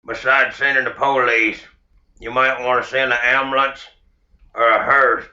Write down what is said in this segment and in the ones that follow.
Besides sending the police, you might want to send an ambulance or a hearse.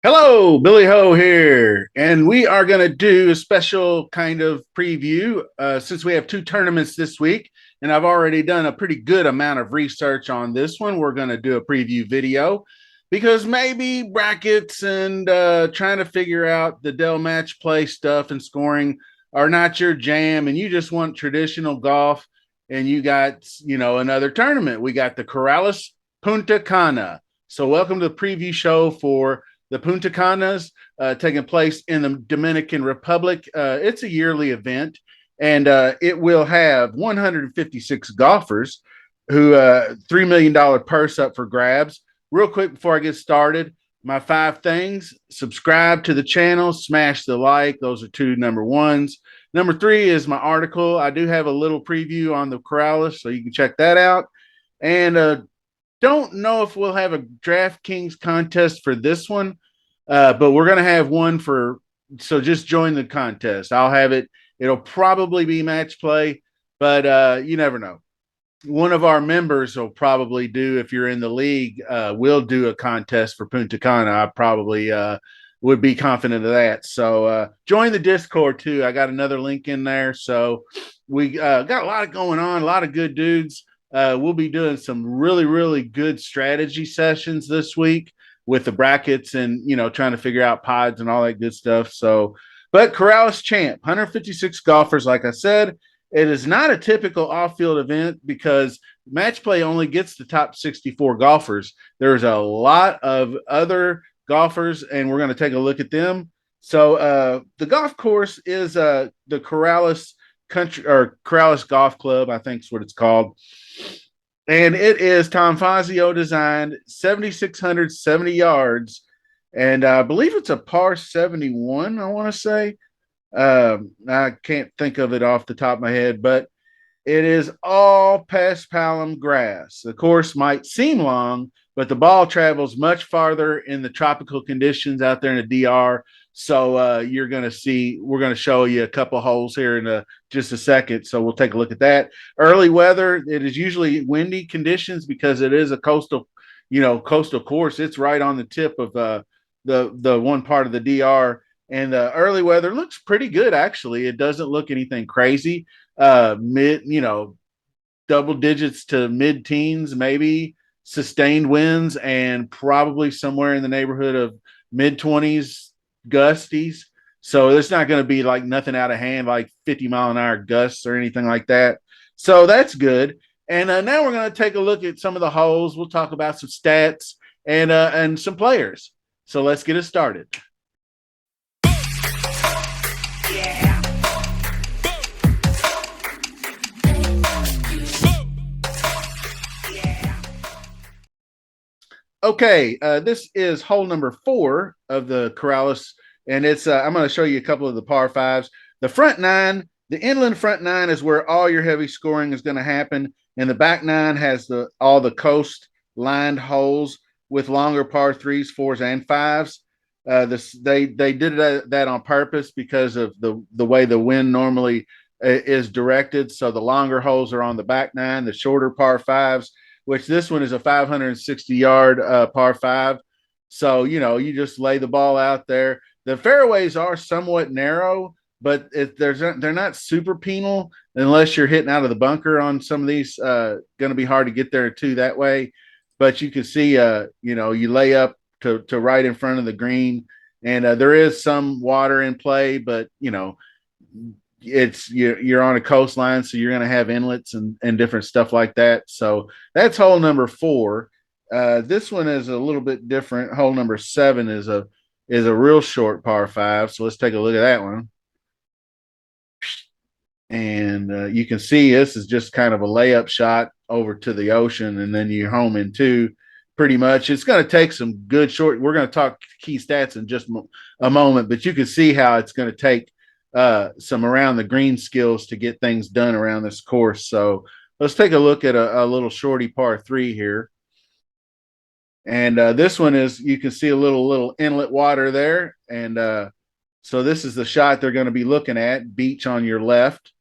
Hello, Billy Ho here, and we are going to do a special kind of preview since we have two tournaments this week, and I've already done a pretty good amount of research on this one. We're going to do a preview video because maybe brackets and trying to figure out the Dell match play stuff and scoring are not your jam, and you just want traditional golf, and you got another tournament. We got the Corrales Puntacana. So welcome to the preview show for the Puntacanas taking place in the Dominican Republic. It's a yearly event, and it will have 156 golfers who $3 million purse up for grabs. Real quick before I get started, my five things: subscribe to the channel, smash the like. Those are two number ones. Number three is my article. I do have a little preview on the Corrales, so you can check that out. And don't know if we'll have a DraftKings contest for this one, but we're going to have one for. So just join the contest. I'll have it. It'll probably be match play, but you never know. One of our members will probably do, if you're in the league, we'll do a contest for Punta Cana. I probably would be confident of that. So join the Discord too. I got another link in there. So we got a lot going on, a lot of good dudes. We'll be doing some really, really good strategy sessions this week with the brackets and, trying to figure out pods and all that good stuff. So, but Corrales champ, 156 golfers, like I said. It is not a typical off-field event because match play only gets the top 64 golfers. There's a lot of other golfers, and we're going to take a look at them. So the golf course is the Corrales Country or Corrales Golf Club, I think is what it's called. And it is Tom Fazio designed, 7,670 yards, and I believe it's a par 71. I want to say. I can't think of it off the top of my head, but it is all paspalum grass. The course might seem long, but the ball travels much farther in the tropical conditions out there in the DR. So you're going to see, we're going to show you a couple holes here in just a second. So we'll take a look at that. Early weather, it is usually windy conditions because it is a coastal course. It's right on the tip of the one part of the DR. And the early weather looks pretty good, actually. It doesn't look anything crazy. Double digits to mid teens, maybe sustained winds, and probably somewhere in the neighborhood of mid 20s gusties. So it's not going to be like nothing out of hand, like 50-mile-an-hour gusts or anything like that. So that's good. And now we're going to take a look at some of the holes. We'll talk about some stats and some players. So let's get it started. Okay, this is hole number 4 of the Corrales, and it's I'm going to show you a couple of the par fives. The front nine, the inland front nine is where all your heavy scoring is going to happen, and the back nine has all the coast lined holes with longer par threes, fours, and fives. They did that on purpose because of the way the wind normally is directed. So the longer holes are on the back nine, the shorter par fives, which this one is a 560-yard par five. So, you just lay the ball out there. The fairways are somewhat narrow, but they're not super penal unless you're hitting out of the bunker on some of these. Going to be hard to get there too that way. But you can see, you lay up to right in front of the green, and there is some water in play, but you're on a coastline, so you're going to have inlets and different stuff like that. So that's hole number 4. This one is a little bit different. Hole number 7 is a real short par 5. So let's take a look at that one. And you can see this is just kind of a layup shot over to the ocean, and then you're home in 2. Pretty much, it's going to take some good short. We're going to talk key stats in just a moment, but you can see how it's going to take some around the green skills to get things done around this course. So let's take a look at a little shorty par 3 here. And this one is, you can see a little inlet water there. And so this is the shot they're going to be looking at, beach on your left.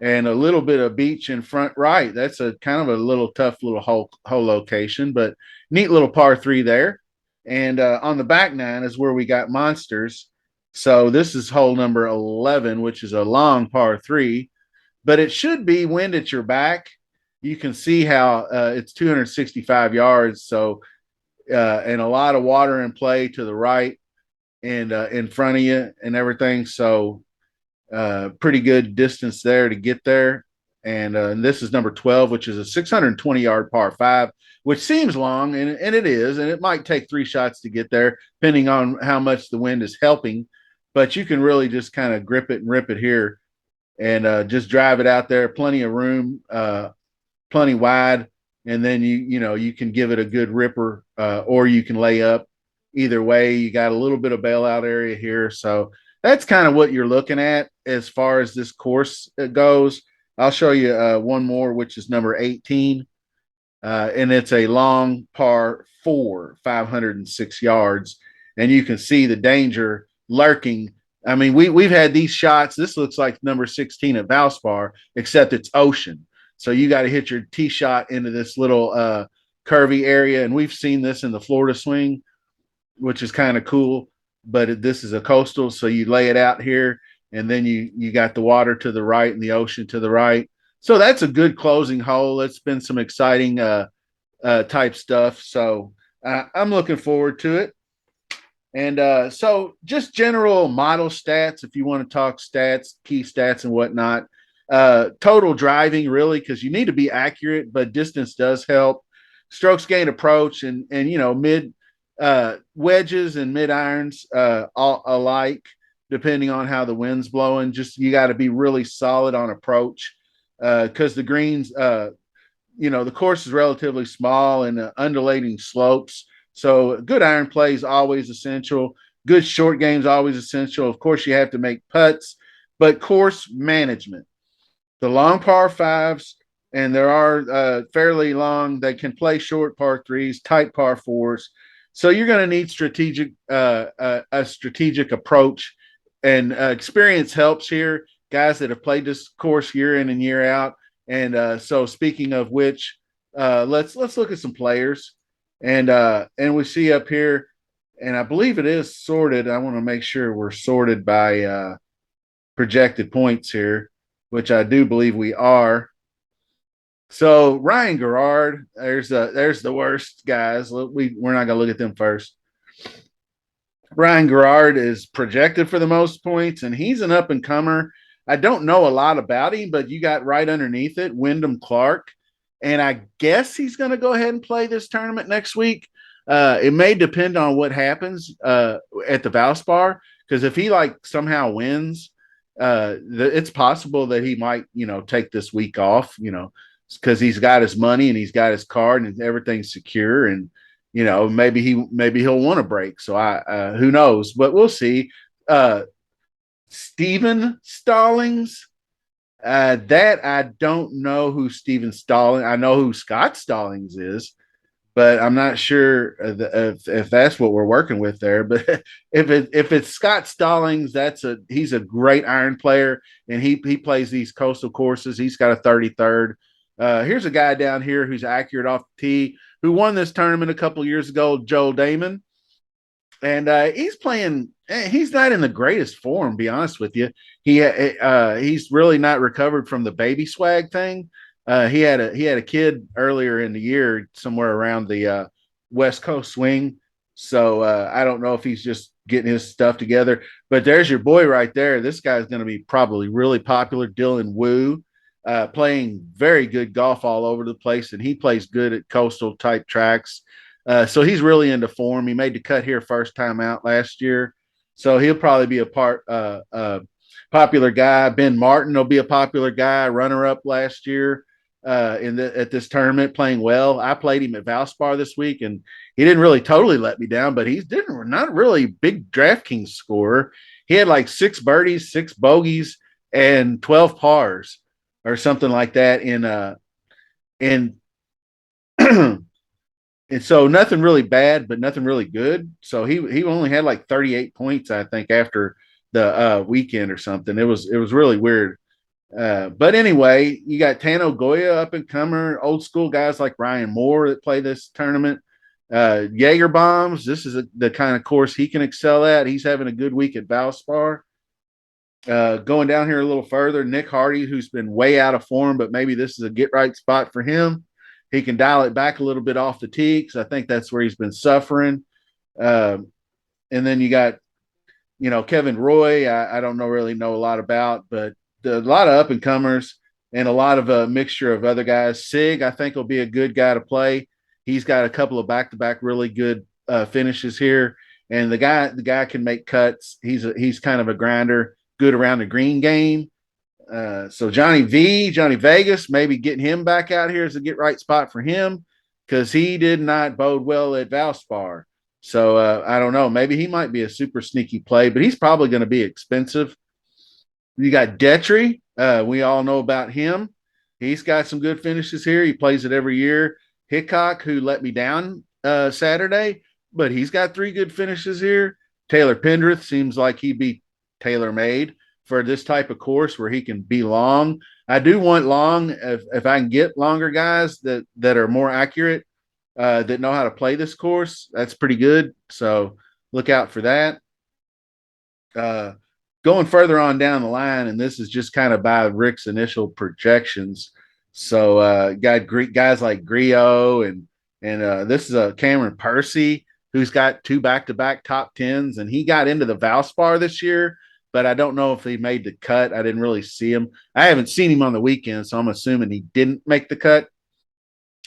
and a little bit of beach in front right. That's a kind of a little tough little hole location, but neat little par three there. And on the back nine is where we got monsters. So this is hole number 11, which is a long par three, but it should be wind at your back. You can see how it's 265 yards. So, and a lot of water in play to the right and in front of you and everything. So, pretty good distance there to get there. And this is number 12, which is a 620-yard par five, which seems long, and it is. And it might take three shots to get there, depending on how much the wind is helping. But you can really just kind of grip it and rip it here and just drive it out there. Plenty of room, plenty wide, and then you can give it a good ripper, or you can lay up. Either way, you got a little bit of bailout area here, so that's kind of what you're looking at as far as this course goes. I'll show you one more, which is number 18, and it's a long par four, 506 yards, and you can see the danger lurking. I mean, we've had these shots. This looks like number 16 at Valspar, except it's ocean. So you got to hit your tee shot into this little curvy area, and we've seen this in the Florida swing, which is kind of cool. But this is a coastal, so you lay it out here, and then you got the water to the right and the ocean to the right. So that's a good closing hole. It's been some exciting type stuff. So I'm looking forward to it. And so just general model stats, if you want to talk stats, key stats and whatnot. Total driving, really, because you need to be accurate, but distance does help. Strokes gained approach and mid wedges and mid irons all alike, depending on how the wind's blowing. Just you got to be really solid on approach because the greens, the course is relatively small and undulating slopes. So good iron play is always essential. Good short game is always essential. Of course, you have to make putts, but course management. The long par fives, and there are fairly long. They can play short par threes, tight par fours. So you're going to need a strategic approach, and experience helps here. Guys that have played this course year in and year out. And so, speaking of which, let's look at some players, and we see up here, and I believe it is sorted. I want to make sure we're sorted by projected points here, which I do believe we are. So Ryan Garrard, there's the worst guys. We're not gonna look at them first. Ryan Garrard is projected for the most points, and he's an up and comer. I don't know a lot about him, but you got right underneath it Wyndham Clark, and I guess he's going to go ahead and play this tournament next week. It may depend on what happens at the Valspar, because if he like somehow wins, it's possible that he might take this week off. Because he's got his money and he's got his card and everything's secure, and maybe he'll want a break. So who knows, but we'll see. Steven Stallings, that I don't know who Steven Stallings. I know who Scott Stallings is, but I'm not sure if that's what we're working with there. But if it's Scott Stallings, he's a great iron player, and he plays these coastal courses. He's got a 33rd. Here's a guy down here who's accurate off the tee, who won this tournament a couple years ago, Joel Damon. And he's playing. He's not in the greatest form, to be honest with you. He's really not recovered from the baby swag thing. He had a kid earlier in the year, somewhere around the West Coast swing. So I don't know if he's just getting his stuff together. But there's your boy right there. This guy's going to be probably really popular, Dylan Wu. Playing very good golf all over the place, and he plays good at coastal type tracks. So he's really into form. He made the cut here first time out last year, so he'll probably be a popular guy. Ben Martin will be a popular guy, runner up last year at this tournament, playing well. I played him at Valspar this week, and he didn't really totally let me down, but he's not really big DraftKings scorer. He had like 6 birdies, 6 bogeys, and 12 pars or something like that in and so nothing really bad, but nothing really good. So he only had like 38 points, I think, after the weekend or something. It was really weird. But anyway, you got Tano Goya, up and comer, old school guys like Ryan Moore that play this tournament. Jaeger Bombs, this is the kind of course he can excel at. He's having a good week at Valspar. Going down here a little further, Nick Hardy, who's been way out of form, but maybe this is a get right spot for him. He can dial it back a little bit off the tee because I think that's where he's been suffering. Uh, and then you got, Kevin Roy. I don't really know a lot about, but a lot of up and comers and a lot of a mixture of other guys. Sig, I think, will be a good guy to play. He's got a couple of back to back really good finishes here, and the guy can make cuts. He's kind of a grinder, good around the green game. So Johnny Vegas, maybe getting him back out here is a get right spot for him because he did not bode well at Valspar. So I don't know. Maybe he might be a super sneaky play, but he's probably going to be expensive. You got Detry. We all know about him. He's got some good finishes here. He plays it every year. Hickok, who let me down Saturday, but he's got three good finishes here. Taylor Pendrith seems like he'd be tailor made for this type of course where he can be long. I do want long if I can get longer guys that are more accurate, that know how to play this course. That's pretty good. So look out for that. Uh, Going further on down the line, and this is just kind of by Rick's initial projections. So got guys like Griot and this is a Cameron Percy who's got two back-to-back top tens, and he got into the Valspar this year, but I don't know if he made the cut. I didn't really see him. I haven't seen him on the weekend, so I'm assuming he didn't make the cut.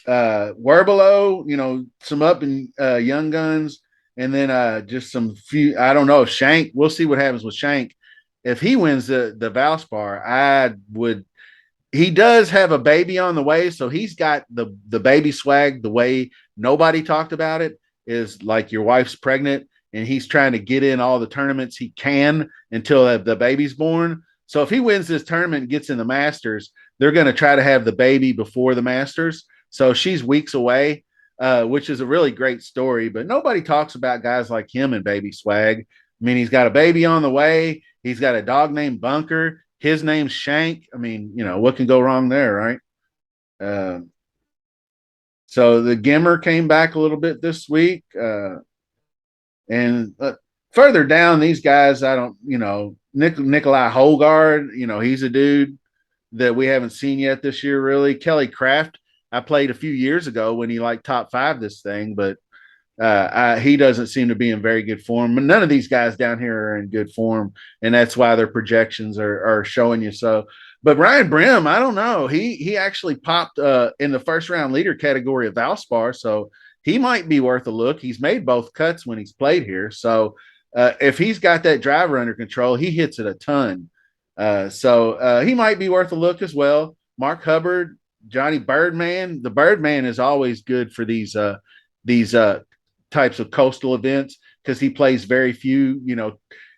Werbelo, some up and young guns, and then just some few. I don't know, Shank. We'll see what happens with Shank. If he wins the Valspar, I would. He does have a baby on the way, so he's got the baby swag. The way nobody talked about it is like your wife's pregnant, and he's trying to get in all the tournaments he can until the baby's born. So if he wins this tournament and gets in the Masters, they're going to try to have the baby before the Masters. So she's weeks away, which is a really great story. But nobody talks about guys like him and baby swag. I mean, he's got a baby on the way. He's got a dog named Bunker. His name's Shank. I mean, what can go wrong there, right? Uh, so the Gimmer came back a little bit this week. And further down, these guys, I don't, Nikolai Holgard, he's a dude that we haven't seen yet this year, really. Kelly Craft, I played a few years ago when he like top five this thing, but he doesn't seem to be in very good form. None of these guys down here are in good form, and that's why their projections are showing you so. But Ryan Brim, I don't know. He actually popped in the first round leader category of Valspar, so he might be worth a look. He's made both cuts when he's played here, so if he's got that driver under control, he hits it a ton. So he might be worth a look as well. Mark Hubbard, Johnny Birdman. The Birdman is always good for these types of coastal events because he plays very few.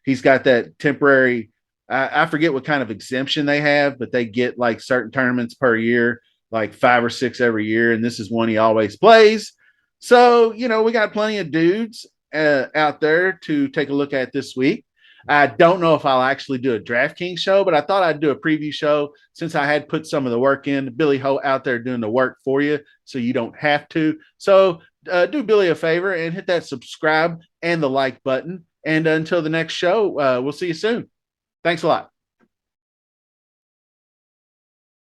He's got that temporary. I forget what kind of exemption they have, but they get like certain tournaments per year, like 5 or 6 every year, and this is one he always plays. So we got plenty of dudes out there to take a look at this week. I don't know if I'll actually do a DraftKings show, but I thought I'd do a preview show since I had put some of the work in. Billy Ho out there doing the work for you, so you don't have to. So do Billy a favor and hit that subscribe and the like button. And until the next show, we'll see you soon. Thanks a lot.